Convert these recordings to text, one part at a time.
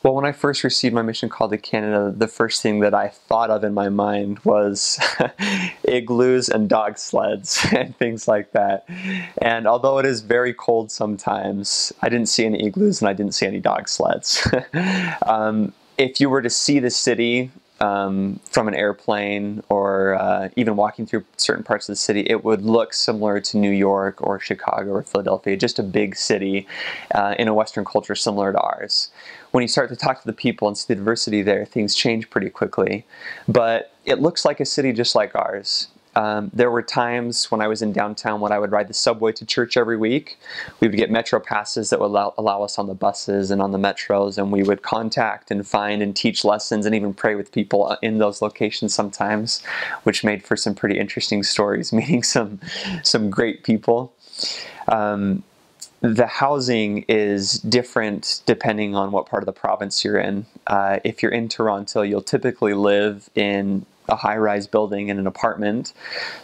Well, when I first received my mission call to Canada, the first thing that I thought of in my mind was igloos and dog sleds and things like that. And although it is very cold sometimes, I didn't see any igloos and I didn't see any dog sleds. If you were to see the city from an airplane or even walking through certain parts of the city, it would look similar to New York or Chicago or Philadelphia, just a big city in a Western culture similar to ours. When you start to talk to the people and see the diversity there, things change pretty quickly. But it looks like a city just like ours. There were times when I was in downtown when I would ride the subway to church every week. We would get metro passes that would allow us on the buses and on the metros, and we would contact and find and teach lessons and even pray with people in those locations sometimes, which made for some pretty interesting stories, meeting some great people. The housing is different depending on what part of the province you're in. If you're in Toronto, you'll typically live in a high-rise building in an apartment.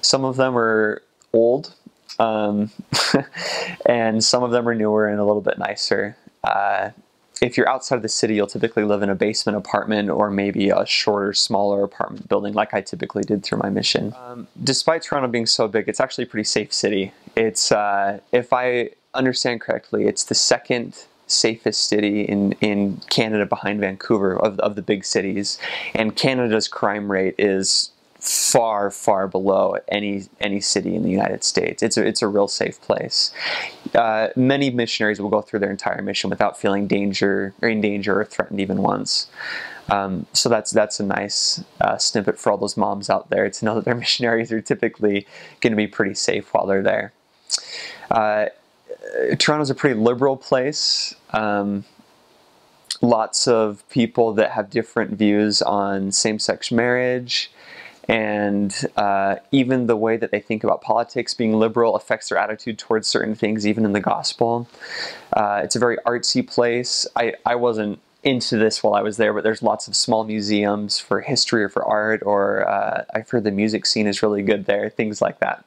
Some of them are old, and some of them are newer and a little bit nicer. If you're outside of the city, you'll typically live in a basement apartment or maybe a shorter, smaller apartment building like I typically did through my mission. Despite Toronto being so big, it's actually a pretty safe city. It's, if I understand correctly, it's the second safest city in Canada behind Vancouver of the big cities, and Canada's crime rate is far, far below any city in the United States. It's a real safe place. Many missionaries will go through their entire mission without feeling in danger or threatened even once. So that's a nice snippet for all those moms out there to know that their missionaries are typically going to be pretty safe while they're there. Toronto's a pretty liberal place. Lots of people that have different views on same-sex marriage, and even the way that they think about politics being liberal affects their attitude towards certain things, even in the gospel. It's a very artsy place. I wasn't into this while I was there, but there's lots of small museums for history or for art, or I've heard the music scene is really good there, things like that.